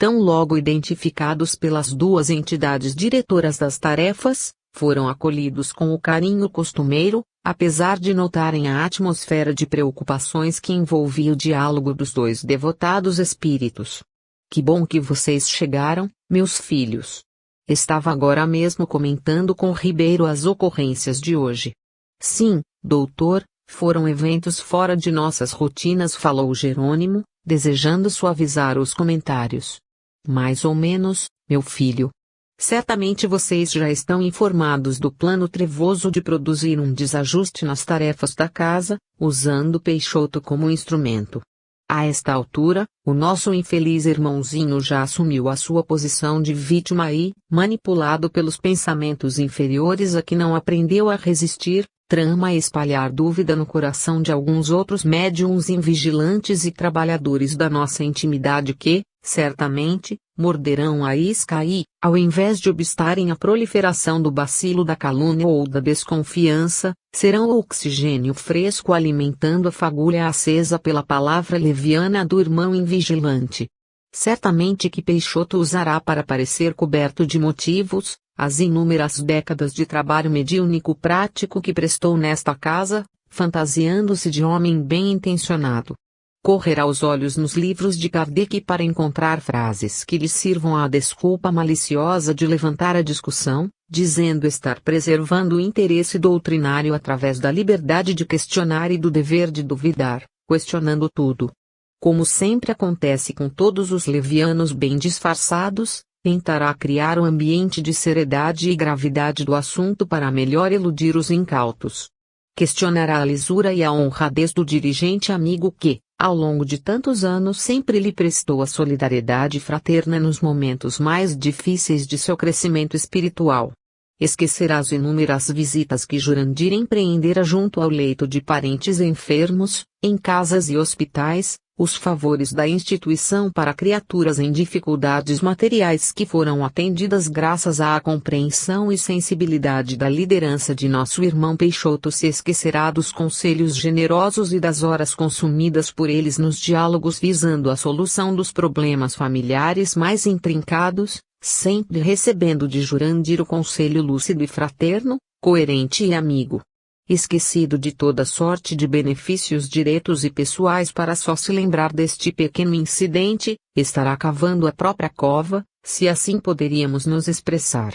tão logo identificados pelas duas entidades diretoras das tarefas, foram acolhidos com o carinho costumeiro, apesar de notarem a atmosfera de preocupações que envolvia o diálogo dos dois devotados espíritos. Que bom que vocês chegaram, meus filhos. Estava agora mesmo comentando com Ribeiro as ocorrências de hoje. Sim, doutor, foram eventos fora de nossas rotinas, falou Jerônimo, desejando suavizar os comentários. Mais ou menos, meu filho. Certamente vocês já estão informados do plano trevoso de produzir um desajuste nas tarefas da casa, usando Peixoto como instrumento. A esta altura, o nosso infeliz irmãozinho já assumiu a sua posição de vítima e, manipulado pelos pensamentos inferiores a que não aprendeu a resistir, trama espalhar dúvida no coração de alguns outros médiuns invigilantes e trabalhadores da nossa intimidade que, certamente, morderão a isca e, ao invés de obstarem a proliferação do bacilo da calúnia ou da desconfiança, serão o oxigênio fresco alimentando a fagulha acesa pela palavra leviana do irmão invigilante. Certamente que Peixoto usará para parecer coberto de motivos, as inúmeras décadas de trabalho mediúnico prático que prestou nesta casa, fantasiando-se de homem bem-intencionado. Correrá os olhos nos livros de Kardec para encontrar frases que lhe sirvam à desculpa maliciosa de levantar a discussão, dizendo estar preservando o interesse doutrinário através da liberdade de questionar e do dever de duvidar, questionando tudo. Como sempre acontece com todos os levianos bem disfarçados, tentará criar um ambiente de seriedade e gravidade do assunto para melhor iludir os incautos. Questionará a lisura e a honradez do dirigente amigo que, ao longo de tantos anos, sempre lhe prestou a solidariedade fraterna nos momentos mais difíceis de seu crescimento espiritual. Esquecerá as inúmeras visitas que Jurandir empreendera junto ao leito de parentes enfermos, em casas e hospitais, os favores da instituição para criaturas em dificuldades materiais que foram atendidas graças à compreensão e sensibilidade da liderança de nosso irmão Peixoto. Se esquecerá dos conselhos generosos e das horas consumidas por eles nos diálogos visando a solução dos problemas familiares mais intrincados, sempre recebendo de Jurandir o conselho lúcido e fraterno, coerente e amigo. Esquecido de toda sorte de benefícios diretos e pessoais para só se lembrar deste pequeno incidente, estará cavando a própria cova, se assim poderíamos nos expressar.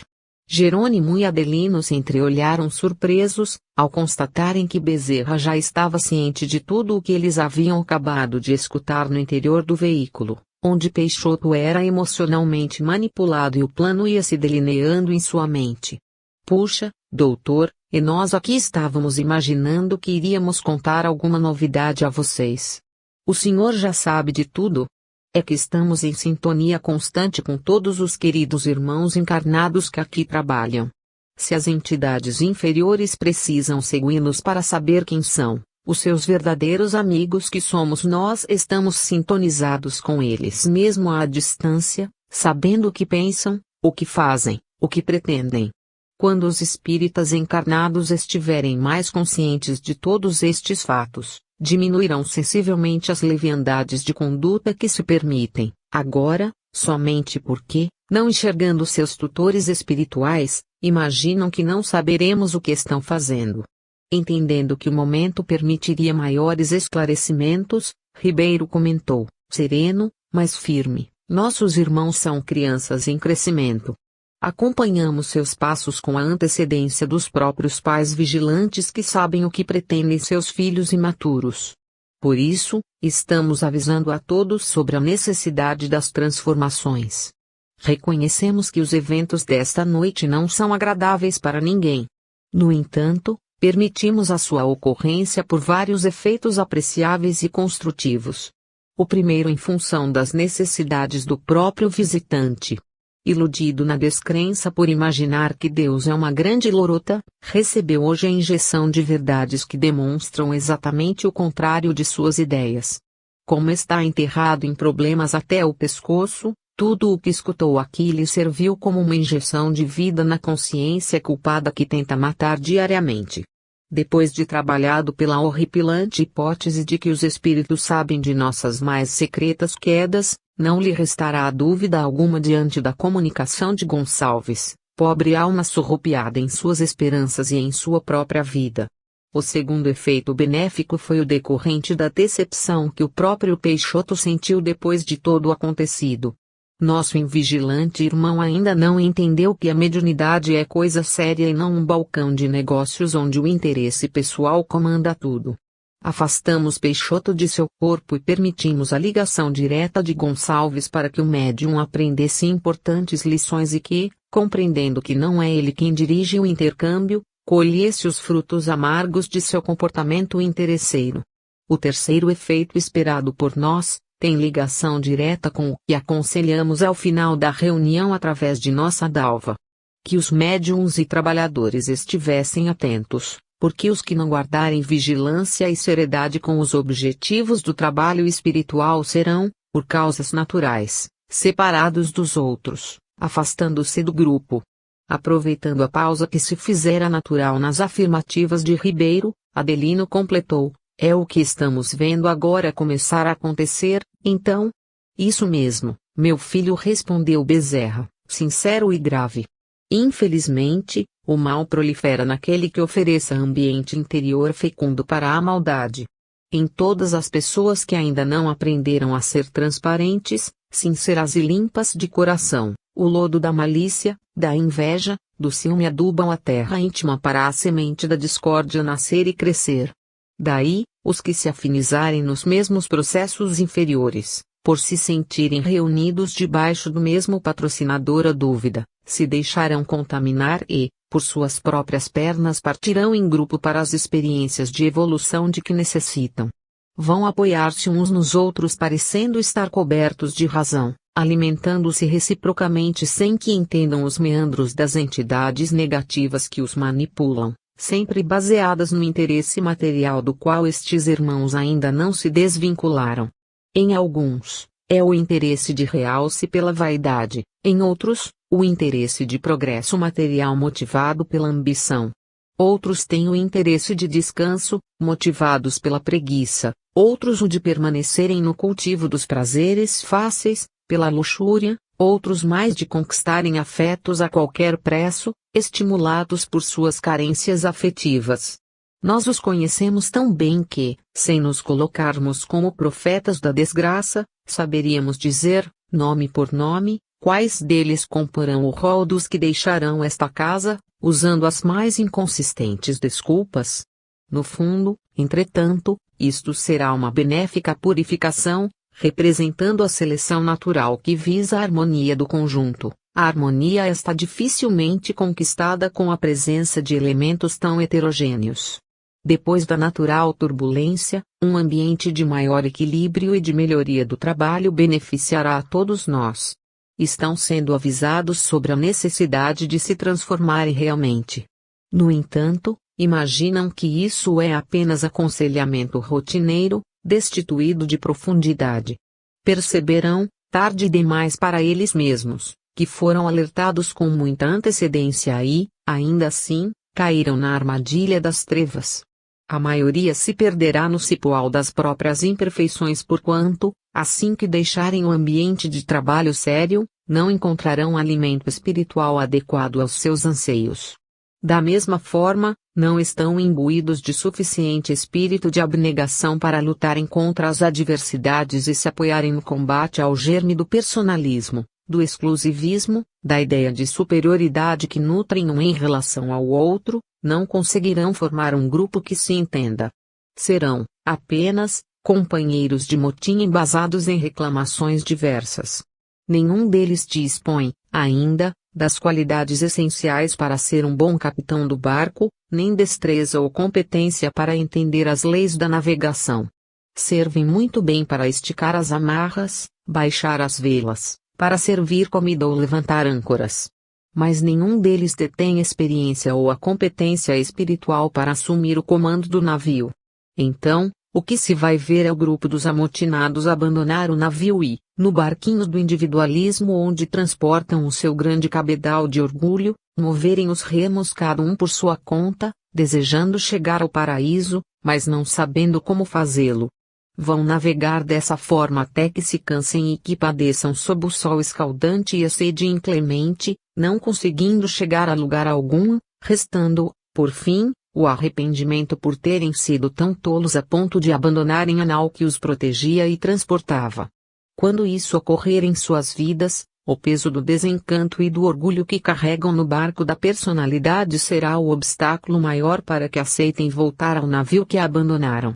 Jerônimo e Adelino se entreolharam surpresos, ao constatarem que Bezerra já estava ciente de tudo o que eles haviam acabado de escutar no interior do veículo, onde Peixoto era emocionalmente manipulado e o plano ia se delineando em sua mente. Puxa, doutor, e nós aqui estávamos imaginando que iríamos contar alguma novidade a vocês. O senhor já sabe de tudo? É que estamos em sintonia constante com todos os queridos irmãos encarnados que aqui trabalham. Se as entidades inferiores precisam segui-los para saber quem são, os seus verdadeiros amigos que somos nós, estamos sintonizados com eles mesmo à distância, sabendo o que pensam, o que fazem, o que pretendem. Quando os espíritas encarnados estiverem mais conscientes de todos estes fatos, diminuirão sensivelmente as leviandades de conduta que se permitem, agora, somente porque, não enxergando seus tutores espirituais, imaginam que não saberemos o que estão fazendo. Entendendo que o momento permitiria maiores esclarecimentos, Ribeiro comentou, sereno, mas firme, nossos irmãos são crianças em crescimento. Acompanhamos seus passos com a antecedência dos próprios pais vigilantes que sabem o que pretendem seus filhos imaturos. Por isso, estamos avisando a todos sobre a necessidade das transformações. Reconhecemos que os eventos desta noite não são agradáveis para ninguém. No entanto, permitimos a sua ocorrência por vários efeitos apreciáveis e construtivos. O primeiro em função das necessidades do próprio visitante. Iludido na descrença por imaginar que Deus é uma grande lorota, recebeu hoje a injeção de verdades que demonstram exatamente o contrário de suas ideias. Como está enterrado em problemas até o pescoço, tudo o que escutou aqui lhe serviu como uma injeção de vida na consciência culpada que tenta matar diariamente. Depois de trabalhado pela horripilante hipótese de que os espíritos sabem de nossas mais secretas quedas, não lhe restará dúvida alguma diante da comunicação de Gonçalves, pobre alma surrupiada em suas esperanças e em sua própria vida. O segundo efeito benéfico foi o decorrente da decepção que o próprio Peixoto sentiu depois de todo o acontecido. Nosso invigilante irmão ainda não entendeu que a mediunidade é coisa séria e não um balcão de negócios onde o interesse pessoal comanda tudo. Afastamos Peixoto de seu corpo e permitimos a ligação direta de Gonçalves para que o médium aprendesse importantes lições e que, compreendendo que não é ele quem dirige o intercâmbio, colhesse os frutos amargos de seu comportamento interesseiro. O terceiro efeito esperado por nós tem ligação direta com o que aconselhamos ao final da reunião através de nossa dalva. Que os médiuns e trabalhadores estivessem atentos, porque os que não guardarem vigilância e seriedade com os objetivos do trabalho espiritual serão, por causas naturais, separados dos outros, afastando-se do grupo. Aproveitando a pausa que se fizera natural nas afirmativas de Ribeiro, Adelino completou: é o que estamos vendo agora começar a acontecer, então? Isso mesmo, meu filho, respondeu Bezerra, sincero e grave. Infelizmente, o mal prolifera naquele que ofereça ambiente interior fecundo para a maldade. Em todas as pessoas que ainda não aprenderam a ser transparentes, sinceras e limpas de coração, o lodo da malícia, da inveja, do ciúme adubam a terra íntima para a semente da discórdia nascer e crescer. Daí, os que se afinizarem nos mesmos processos inferiores, por se sentirem reunidos debaixo do mesmo patrocinador a dúvida, se deixarão contaminar e, por suas próprias pernas partirão em grupo para as experiências de evolução de que necessitam. Vão apoiar-se uns nos outros parecendo estar cobertos de razão, alimentando-se reciprocamente sem que entendam os meandros das entidades negativas que os manipulam, sempre baseadas no interesse material do qual estes irmãos ainda não se desvincularam. Em alguns, é o interesse de realce pela vaidade, em outros, o interesse de progresso material motivado pela ambição. Outros têm o interesse de descanso, motivados pela preguiça, outros o de permanecerem no cultivo dos prazeres fáceis, pela luxúria, outros mais de conquistarem afetos a qualquer preço, estimulados por suas carências afetivas. Nós os conhecemos tão bem que, sem nos colocarmos como profetas da desgraça, saberíamos dizer, nome por nome, quais deles comporão o rol dos que deixarão esta casa, usando as mais inconsistentes desculpas. No fundo, entretanto, isto será uma benéfica purificação, representando a seleção natural que visa a harmonia do conjunto. A harmonia está dificilmente conquistada com a presença de elementos tão heterogêneos. Depois da natural turbulência, um ambiente de maior equilíbrio e de melhoria do trabalho beneficiará a todos nós. Estão sendo avisados sobre a necessidade de se transformarem realmente. No entanto, imaginam que isso é apenas aconselhamento rotineiro, destituído de profundidade. Perceberão, tarde demais para eles mesmos, que foram alertados com muita antecedência e, ainda assim, caíram na armadilha das trevas. A maioria se perderá no cipoal das próprias imperfeições porquanto, assim que deixarem o ambiente de trabalho sério, não encontrarão alimento espiritual adequado aos seus anseios. Da mesma forma, não estão imbuídos de suficiente espírito de abnegação para lutarem contra as adversidades e se apoiarem no combate ao germe do personalismo, do exclusivismo, da ideia de superioridade que nutrem um em relação ao outro, não conseguirão formar um grupo que se entenda. Serão, apenas, companheiros de motim embasados em reclamações diversas. Nenhum deles dispõe, ainda, das qualidades essenciais para ser um bom capitão do barco, nem destreza ou competência para entender as leis da navegação. Servem muito bem para esticar as amarras, baixar as velas, para servir comida ou levantar âncoras. Mas nenhum deles detém experiência ou a competência espiritual para assumir o comando do navio. Então, o que se vai ver é o grupo dos amotinados abandonar o navio e, no barquinho do individualismo onde transportam o seu grande cabedal de orgulho, moverem os remos cada um por sua conta, desejando chegar ao paraíso, mas não sabendo como fazê-lo. Vão navegar dessa forma até que se cansem e que padeçam sob o sol escaldante e a sede inclemente, não conseguindo chegar a lugar algum, restando, por fim, o arrependimento por terem sido tão tolos a ponto de abandonarem a nau que os protegia e transportava. Quando isso ocorrer em suas vidas, o peso do desencanto e do orgulho que carregam no barco da personalidade será o obstáculo maior para que aceitem voltar ao navio que abandonaram.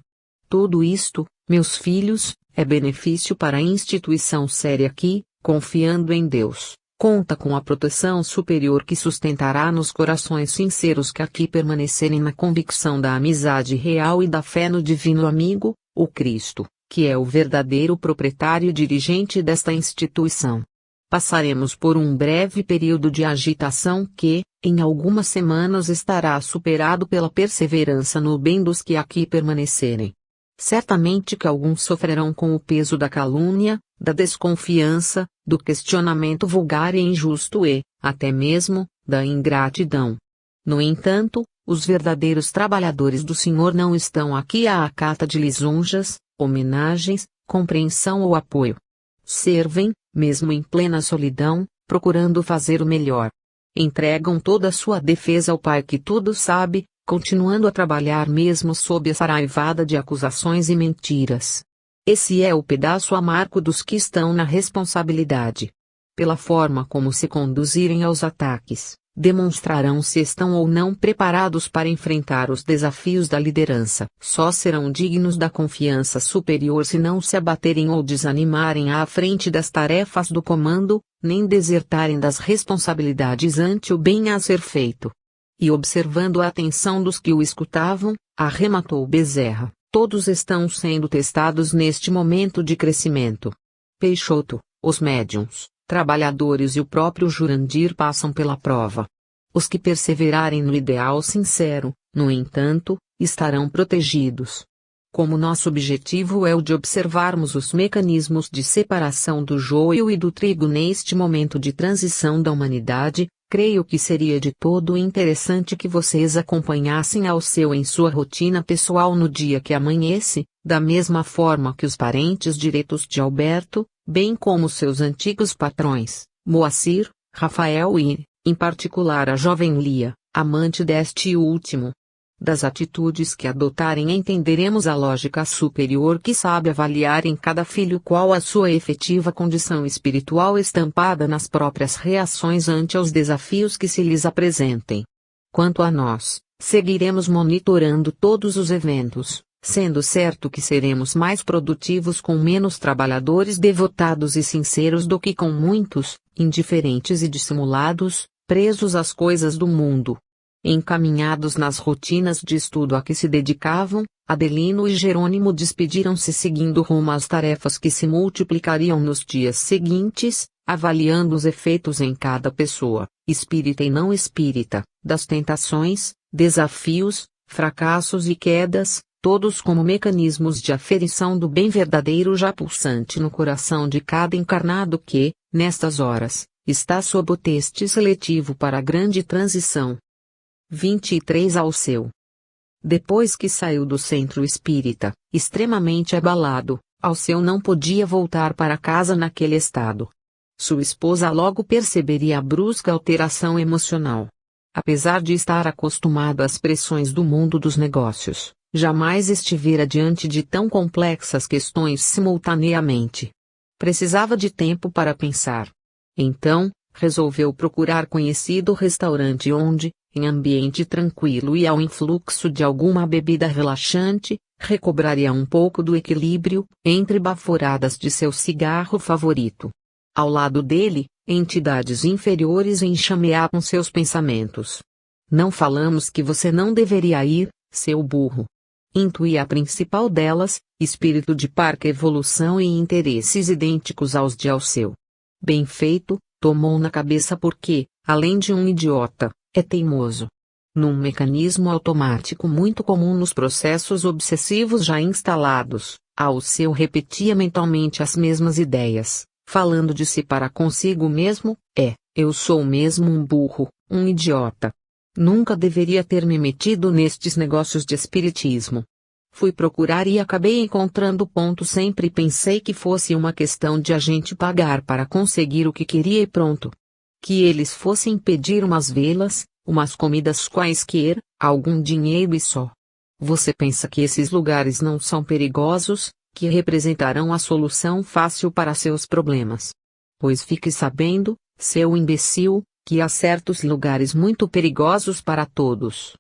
Tudo isto, meus filhos, é benefício para a instituição séria que, confiando em Deus, conta com a proteção superior que sustentará nos corações sinceros que aqui permanecerem na convicção da amizade real e da fé no divino amigo, o Cristo, que é o verdadeiro proprietário e dirigente desta instituição. Passaremos por um breve período de agitação que, em algumas semanas estará superado pela perseverança no bem dos que aqui permanecerem. Certamente que alguns sofrerão com o peso da calúnia, da desconfiança, do questionamento vulgar e injusto e, até mesmo, da ingratidão. No entanto, os verdadeiros trabalhadores do Senhor não estão aqui à cata de lisonjas, homenagens, compreensão ou apoio. Servem, mesmo em plena solidão, procurando fazer o melhor. Entregam toda a sua defesa ao Pai que tudo sabe, continuando a trabalhar mesmo sob a saraivada de acusações e mentiras. Esse é o pedaço amargo dos que estão na responsabilidade. Pela forma como se conduzirem aos ataques, demonstrarão se estão ou não preparados para enfrentar os desafios da liderança. Só serão dignos da confiança superior se não se abaterem ou desanimarem à frente das tarefas do comando, nem desertarem das responsabilidades ante o bem a ser feito. E observando a atenção dos que o escutavam, arrematou Bezerra, todos estão sendo testados neste momento de crescimento. Peixoto, os médiuns, trabalhadores e o próprio Jurandir passam pela prova. Os que perseverarem no ideal sincero, no entanto, estarão protegidos. Como nosso objetivo é o de observarmos os mecanismos de separação do joio e do trigo neste momento de transição da humanidade, creio que seria de todo interessante que vocês acompanhassem ao seu em sua rotina pessoal no dia que amanhece, da mesma forma que os parentes diretos de Alberto, bem como seus antigos patrões, Moacir, Rafael e, em particular a jovem Lia, amante deste último. Das atitudes que adotarem entenderemos a lógica superior que sabe avaliar em cada filho qual a sua efetiva condição espiritual estampada nas próprias reações ante aos desafios que se lhes apresentem. Quanto a nós, seguiremos monitorando todos os eventos, sendo certo que seremos mais produtivos com menos trabalhadores devotados e sinceros do que com muitos, indiferentes e dissimulados, presos às coisas do mundo. Encaminhados nas rotinas de estudo a que se dedicavam, Adelino e Jerônimo despediram-se seguindo rumo às tarefas que se multiplicariam nos dias seguintes, avaliando os efeitos em cada pessoa, espírita e não espírita, das tentações, desafios, fracassos e quedas, todos como mecanismos de aferição do bem verdadeiro já pulsante no coração de cada encarnado que, nestas horas, está sob o teste seletivo para a grande transição. 23 Alceu. Depois que saiu do centro espírita, extremamente abalado, Alceu não podia voltar para casa naquele estado. Sua esposa logo perceberia a brusca alteração emocional. Apesar de estar acostumado às pressões do mundo dos negócios, jamais estivera diante de tão complexas questões simultaneamente. Precisava de tempo para pensar. Então, resolveu procurar conhecido restaurante onde, em ambiente tranquilo e ao influxo de alguma bebida relaxante, recobraria um pouco do equilíbrio, entre baforadas de seu cigarro favorito. Ao lado dele, entidades inferiores enxameavam seus pensamentos. Não falamos que você não deveria ir, seu burro. Intuía a principal delas, espírito de parca evolução e interesses idênticos aos de Alceu. Bem feito, tomou na cabeça porque, além de um idiota, é teimoso. Num mecanismo automático muito comum nos processos obsessivos já instalados, Alceu repetia mentalmente as mesmas ideias, falando de si para consigo mesmo: eu sou mesmo um burro, Um idiota. Nunca deveria ter me metido nestes negócios de espiritismo. Fui procurar e acabei encontrando ponto. Sempre pensei que fosse uma questão de a gente pagar para conseguir o que queria e pronto. Que eles fossem pedir umas velas, umas comidas quaisquer, algum dinheiro e só. Você pensa que esses lugares não são perigosos, que representarão a solução fácil para seus problemas? Pois fique sabendo, seu imbecil, que há certos lugares muito perigosos para todos.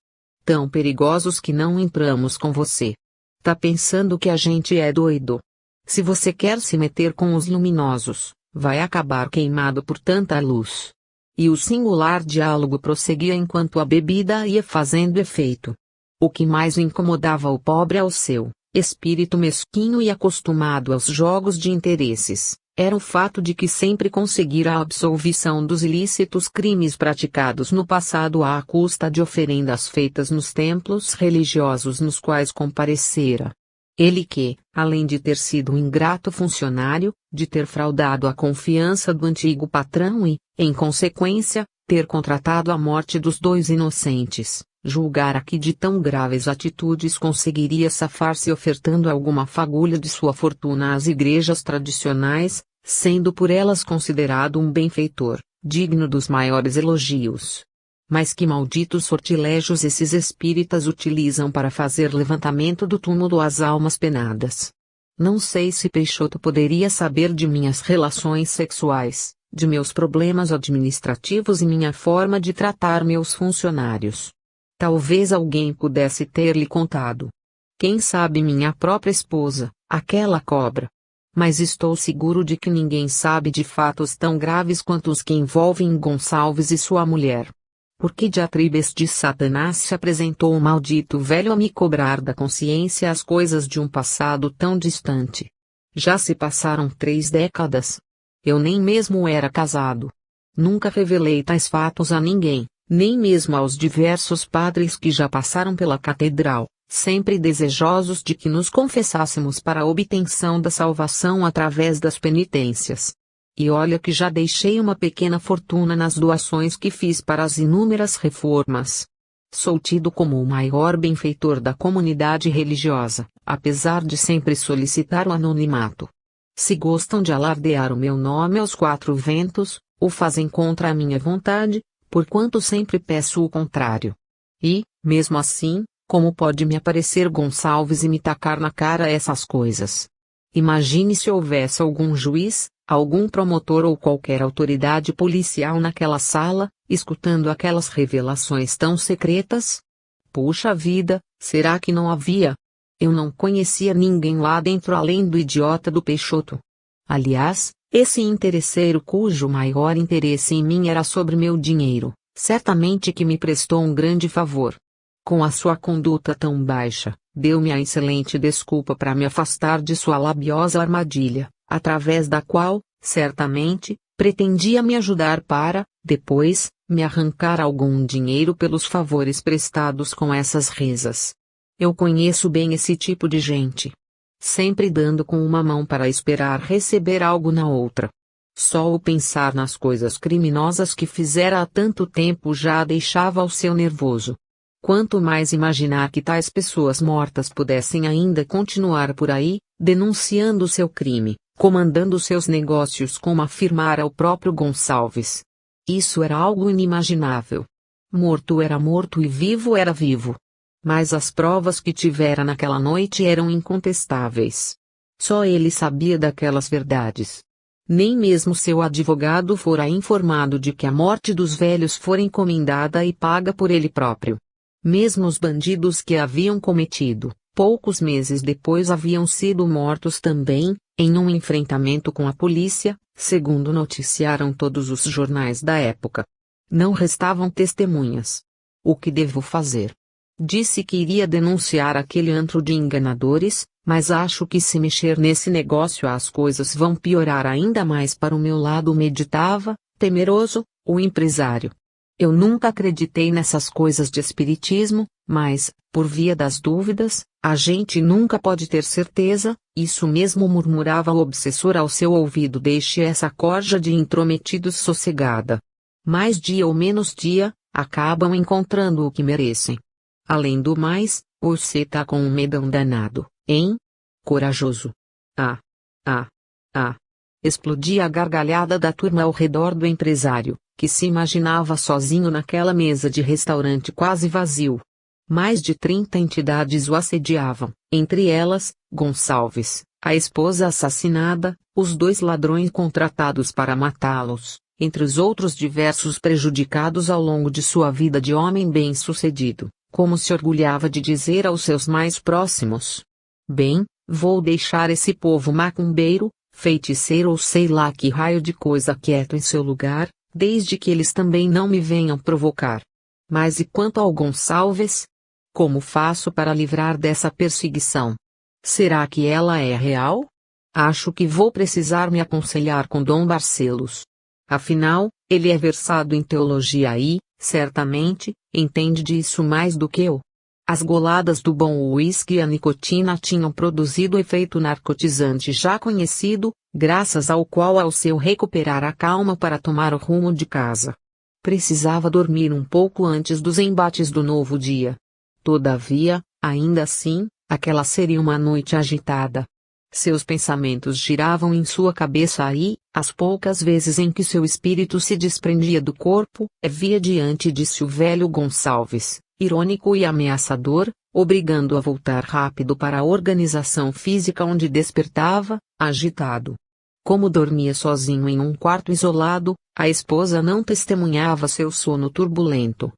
Tão perigosos que não entramos com você. Tá pensando que a gente é doido? Se você quer se meter com os luminosos, vai acabar queimado por tanta luz. E o singular diálogo prosseguia enquanto a bebida ia fazendo efeito. O que mais incomodava o pobre ao seu espírito mesquinho e acostumado aos jogos de interesses, era o fato de que sempre conseguira a absolvição dos ilícitos crimes praticados no passado à custa de oferendas feitas nos templos religiosos nos quais comparecera. Ele que, além de ter sido um ingrato funcionário, de ter fraudado a confiança do antigo patrão e, em consequência, ter contratado a morte dos 2 inocentes, julgara que de tão graves atitudes conseguiria safar-se ofertando alguma fagulha de sua fortuna às igrejas tradicionais, sendo por elas considerado um benfeitor, digno dos maiores elogios. Mas que malditos sortilégios esses espíritas utilizam para fazer levantamento do túmulo às almas penadas. Não sei se Peixoto poderia saber de minhas relações sexuais, de meus problemas administrativos e minha forma de tratar meus funcionários. Talvez alguém pudesse ter-lhe contado. Quem sabe minha própria esposa, aquela cobra. Mas estou seguro de que ninguém sabe de fatos tão graves quanto os que envolvem Gonçalves e sua mulher. Por que diatribes de Satanás se apresentou o maldito velho a me cobrar da consciência as coisas de um passado tão distante? Já se passaram 3 décadas. Eu nem mesmo era casado. Nunca revelei tais fatos a ninguém, nem mesmo aos diversos padres que já passaram pela catedral, sempre desejosos de que nos confessássemos para a obtenção da salvação através das penitências. E olha que já deixei uma pequena fortuna nas doações que fiz para as inúmeras reformas. Sou tido como o maior benfeitor da comunidade religiosa, apesar de sempre solicitar o anonimato. Se gostam de alardear o meu nome aos 4 ventos, o fazem contra a minha vontade, porquanto sempre peço o contrário. E, mesmo assim, como pode me aparecer Gonçalves e me tacar na cara essas coisas? Imagine se houvesse algum juiz, algum promotor ou qualquer autoridade policial naquela sala, escutando aquelas revelações tão secretas? Puxa vida, será que não havia? Eu não conhecia ninguém lá dentro além do idiota do Peixoto. Aliás, esse interesseiro cujo maior interesse em mim era sobre meu dinheiro, certamente que me prestou um grande favor. Com a sua conduta tão baixa, deu-me a excelente desculpa para me afastar de sua labiosa armadilha, através da qual, certamente, pretendia me ajudar para, depois, me arrancar algum dinheiro pelos favores prestados com essas rezas. Eu conheço bem esse tipo de gente. Sempre dando com uma mão para esperar receber algo na outra. Só o pensar nas coisas criminosas que fizera há tanto tempo já deixava o seu nervoso. Quanto mais imaginar que tais pessoas mortas pudessem ainda continuar por aí, denunciando seu crime, comandando seus negócios como afirmara o próprio Gonçalves. Isso era algo inimaginável. Morto era morto e vivo era vivo. Mas as provas que tivera naquela noite eram incontestáveis. Só ele sabia daquelas verdades. Nem mesmo seu advogado fora informado de que a morte dos velhos fora encomendada e paga por ele próprio. Mesmo os bandidos que a haviam cometido, poucos meses depois haviam sido mortos também, em um enfrentamento com a polícia, segundo noticiaram todos os jornais da época. Não restavam testemunhas. O que devo fazer? Disse que iria denunciar aquele antro de enganadores, mas acho que se mexer nesse negócio as coisas vão piorar ainda mais para o meu lado, meditava, temeroso, o empresário. Eu nunca acreditei nessas coisas de espiritismo, mas, por via das dúvidas, a gente nunca pode ter certeza, isso mesmo murmurava o obsessor ao seu ouvido. Deixe essa corja de intrometidos sossegada. Mais dia ou menos dia, acabam encontrando o que merecem. Além do mais, você tá com um medão danado, hein? Corajoso. Ah. Ah. Ah. Explodia a gargalhada da turma ao redor do empresário, que se imaginava sozinho naquela mesa de restaurante quase vazio. Mais de 30 entidades o assediavam, entre elas, Gonçalves, a esposa assassinada, os 2 ladrões contratados para matá-los, entre os outros diversos prejudicados ao longo de sua vida de homem bem-sucedido, como se orgulhava de dizer aos seus mais próximos. Bem, vou deixar esse povo macumbeiro, feiticeiro ou sei lá que raio de coisa quieto em seu lugar, desde que eles também não me venham provocar. Mas e quanto ao Gonçalves? Como faço para livrar dessa perseguição? Será que ela é real? Acho que vou precisar me aconselhar com Dom Barcelos. Afinal, ele é versado em teologia e, certamente, entende disso mais do que eu. As goladas do bom uísque e a nicotina tinham produzido o efeito narcotizante já conhecido, graças ao qual Alceu recuperara a calma para tomar o rumo de casa. Precisava dormir um pouco antes dos embates do novo dia. Todavia, ainda assim, aquela seria uma noite agitada. Seus pensamentos giravam em sua cabeça e, as poucas vezes em que seu espírito se desprendia do corpo, via diante de si o velho Gonçalves, irônico e ameaçador, obrigando-o a voltar rápido para a organização física onde despertava, agitado. Como dormia sozinho em um quarto isolado, a esposa não testemunhava seu sono turbulento.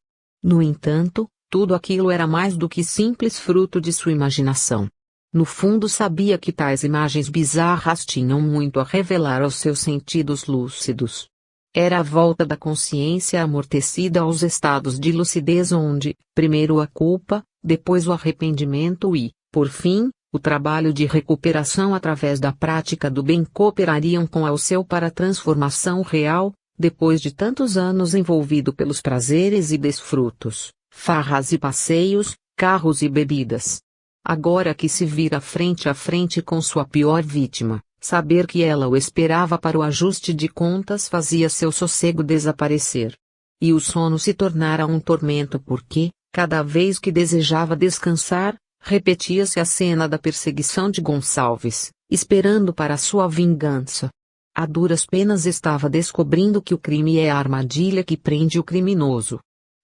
No entanto, tudo aquilo era mais do que simples fruto de sua imaginação. No fundo sabia que tais imagens bizarras tinham muito a revelar aos seus sentidos lúcidos. Era a volta da consciência amortecida aos estados de lucidez onde, primeiro a culpa, depois o arrependimento e, por fim, o trabalho de recuperação através da prática do bem cooperariam com Alceu para a transformação real, depois de tantos anos envolvido pelos prazeres e desfrutos, farras e passeios, carros e bebidas. Agora que se vira frente a frente com sua pior vítima, saber que ela o esperava para o ajuste de contas fazia seu sossego desaparecer. E o sono se tornara um tormento porque, cada vez que desejava descansar, repetia-se a cena da perseguição de Gonçalves, esperando para sua vingança. A duras penas estava descobrindo que o crime é a armadilha que prende o criminoso.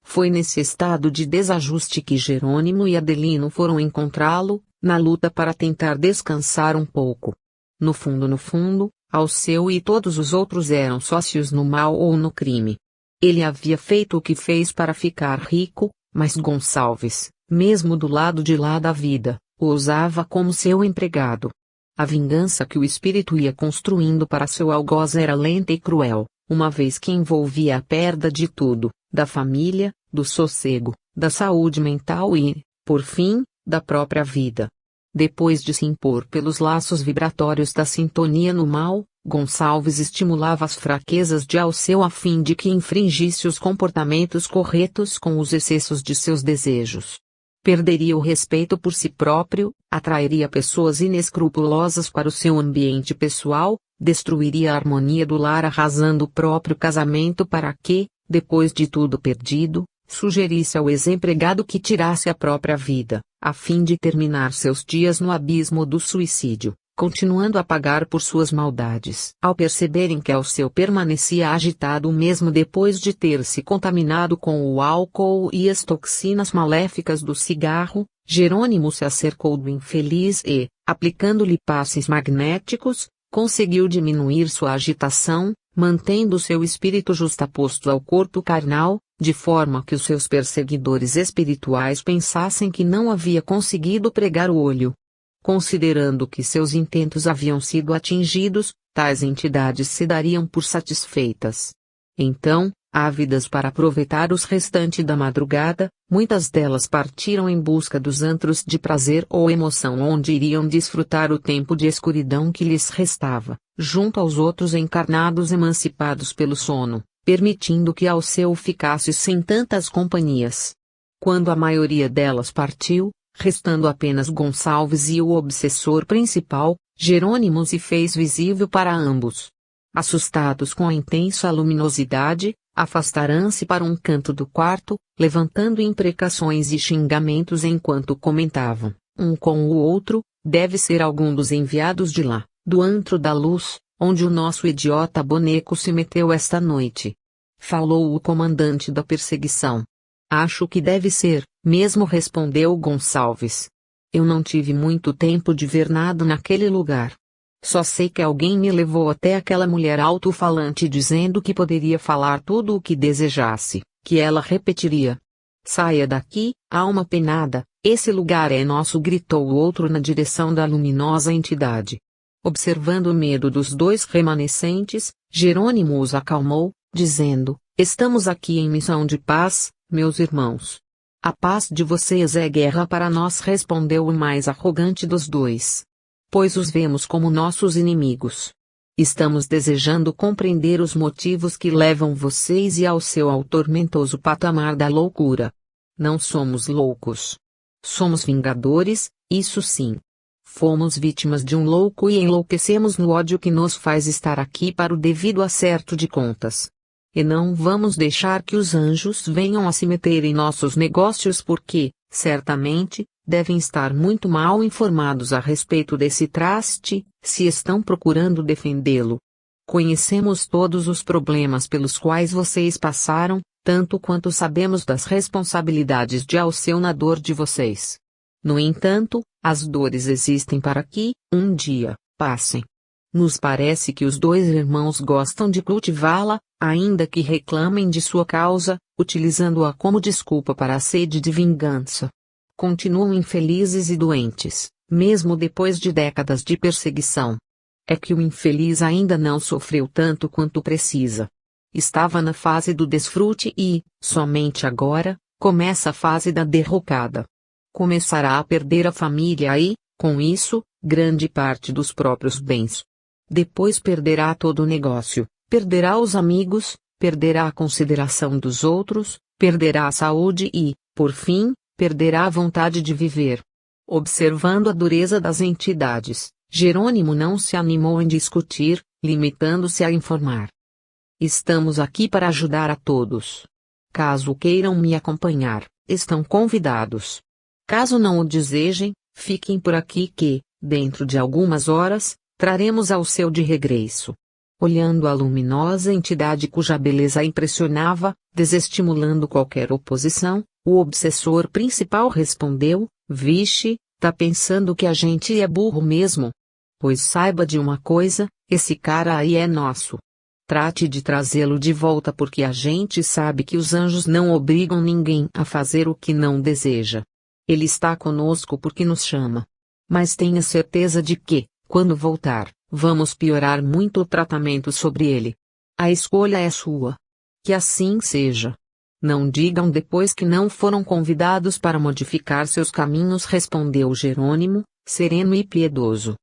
Foi nesse estado de desajuste que Jerônimo e Adelino foram encontrá-lo, na luta para tentar descansar um pouco. No fundo, Alceu e todos os outros eram sócios no mal ou no crime. Ele havia feito o que fez para ficar rico, mas Gonçalves, mesmo do lado de lá da vida, o usava como seu empregado. A vingança que o espírito ia construindo para seu algoz era lenta e cruel, uma vez que envolvia a perda de tudo, da família, do sossego, da saúde mental e, por fim, da própria vida. Depois de se impor pelos laços vibratórios da sintonia no mal, Gonçalves estimulava as fraquezas de Alceu a fim de que infringisse os comportamentos corretos com os excessos de seus desejos. Perderia o respeito por si próprio, atrairia pessoas inescrupulosas para o seu ambiente pessoal, destruiria a harmonia do lar arrasando o próprio casamento para que, depois de tudo perdido, sugerisse ao ex-empregado que tirasse a própria vida, a fim de terminar seus dias no abismo do suicídio, continuando a pagar por suas maldades. Ao perceberem que Alceu permanecia agitado mesmo depois de ter se contaminado com o álcool e as toxinas maléficas do cigarro, Jerônimo se acercou do infeliz e, aplicando-lhe passes magnéticos, conseguiu diminuir sua agitação, mantendo seu espírito justaposto ao corpo carnal, de forma que os seus perseguidores espirituais pensassem que não havia conseguido pregar o olho. Considerando que seus intentos haviam sido atingidos, tais entidades se dariam por satisfeitas. Então, ávidas para aproveitar os restantes da madrugada, muitas delas partiram em busca dos antros de prazer ou emoção onde iriam desfrutar o tempo de escuridão que lhes restava, junto aos outros encarnados emancipados pelo sono, permitindo que Alceu ficasse sem tantas companhias. Quando a maioria delas partiu, restando apenas Gonçalves e o obsessor principal, Jerônimo se fez visível para ambos. Assustados com a intensa luminosidade, Afastarão-se para um canto do quarto, levantando imprecações e xingamentos enquanto comentavam, um com o outro: deve ser algum dos enviados de lá, do antro da luz, onde o nosso idiota boneco se meteu esta noite. Falou o comandante da perseguição. Acho que deve ser, mesmo, respondeu Gonçalves. Eu não tive muito tempo de ver nada naquele lugar. Só sei que alguém me levou até aquela mulher alto-falante dizendo que poderia falar tudo o que desejasse, que ela repetiria. Saia daqui, alma penada, esse lugar é nosso, gritou o outro na direção da luminosa entidade. Observando o medo dos dois remanescentes, Jerônimo os acalmou, dizendo: estamos aqui em missão de paz, meus irmãos. A paz de vocês é guerra para nós, respondeu o mais arrogante dos dois. Pois os vemos como nossos inimigos. Estamos desejando compreender os motivos que levam vocês e ao seu ao tormentoso patamar da loucura. Não somos loucos. Somos vingadores, isso sim. Fomos vítimas de um louco e enlouquecemos no ódio que nos faz estar aqui para o devido acerto de contas. E não vamos deixar que os anjos venham a se meter em nossos negócios porque, certamente, devem estar muito mal informados a respeito desse traste, se estão procurando defendê-lo. Conhecemos todos os problemas pelos quais vocês passaram, tanto quanto sabemos das responsabilidades de alcionador de vocês. No entanto, as dores existem para que, um dia, passem. Nos parece que os dois irmãos gostam de cultivá-la, ainda que reclamem de sua causa, utilizando-a como desculpa para a sede de vingança. Continuam infelizes e doentes, mesmo depois de décadas de perseguição. É que o infeliz ainda não sofreu tanto quanto precisa. Estava na fase do desfrute e, somente agora, começa a fase da derrocada. Começará a perder a família e, com isso, grande parte dos próprios bens. Depois perderá todo o negócio, perderá os amigos, perderá a consideração dos outros, perderá a saúde e, por fim, perderá a vontade de viver. Observando a dureza das entidades, Jerônimo não se animou em discutir, limitando-se a informar. Estamos aqui para ajudar a todos. Caso queiram me acompanhar, estão convidados. Caso não o desejem, fiquem por aqui que, dentro de algumas horas, traremos ao seu de regresso. Olhando a luminosa entidade cuja beleza impressionava, desestimulando qualquer oposição, o obsessor principal respondeu: vixe, tá pensando que a gente é burro mesmo? Pois saiba de uma coisa, esse cara aí é nosso. Trate de trazê-lo de volta porque a gente sabe que os anjos não obrigam ninguém a fazer o que não deseja. Ele está conosco porque nos chama. Mas tenha certeza de que, quando voltar, vamos piorar muito o tratamento sobre ele. A escolha é sua. Que assim seja. Não digam depois que não foram convidados para modificar seus caminhos, respondeu Jerônimo, sereno e piedoso.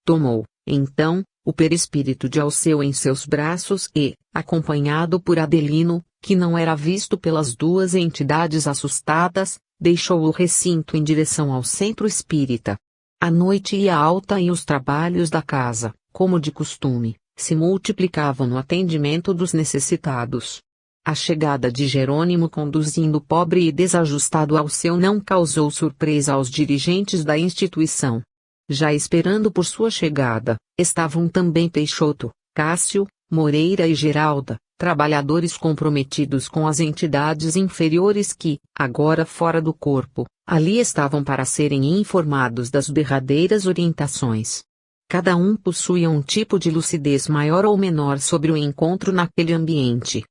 Tomou, então, o perispírito de Alceu em seus braços e, acompanhado por Adelino, que não era visto pelas duas entidades assustadas, deixou o recinto em direção ao centro espírita. A noite ia alta e os trabalhos da casa, como de costume, se multiplicavam no atendimento dos necessitados. A chegada de Jerônimo conduzindo o pobre e desajustado Alceu não causou surpresa aos dirigentes da instituição. Já esperando por sua chegada, estavam também Peixoto, Cássio, Moreira e Geralda, trabalhadores comprometidos com as entidades inferiores que, agora fora do corpo, ali estavam para serem informados das derradeiras orientações. Cada um possuía um tipo de lucidez maior ou menor sobre o encontro naquele ambiente.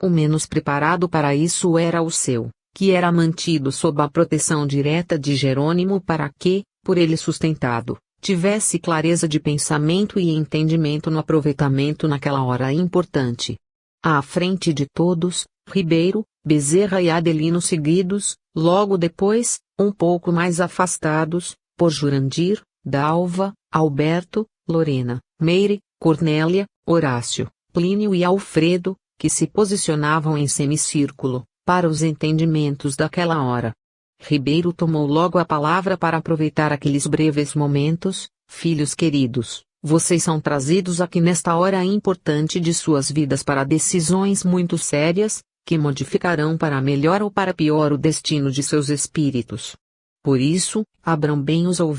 O menos preparado para isso era o seu, que era mantido sob a proteção direta de Jerônimo para que, por ele sustentado, tivesse clareza de pensamento e entendimento no aproveitamento naquela hora importante. À frente de todos, Ribeiro, Bezerra e Adelino seguidos, logo depois, um pouco mais afastados, por Jurandir, Dalva, Alberto, Lorena, Meire, Cornélia, Horácio, Plínio e Alfredo, que se posicionavam em semicírculo, para os entendimentos daquela hora. Ribeiro tomou logo a palavra para aproveitar aqueles breves momentos. Filhos queridos, Vocês são trazidos aqui nesta hora importante de suas vidas para decisões muito sérias, que modificarão para melhor ou para pior o destino de seus espíritos. Por isso, abram bem os ouvidos.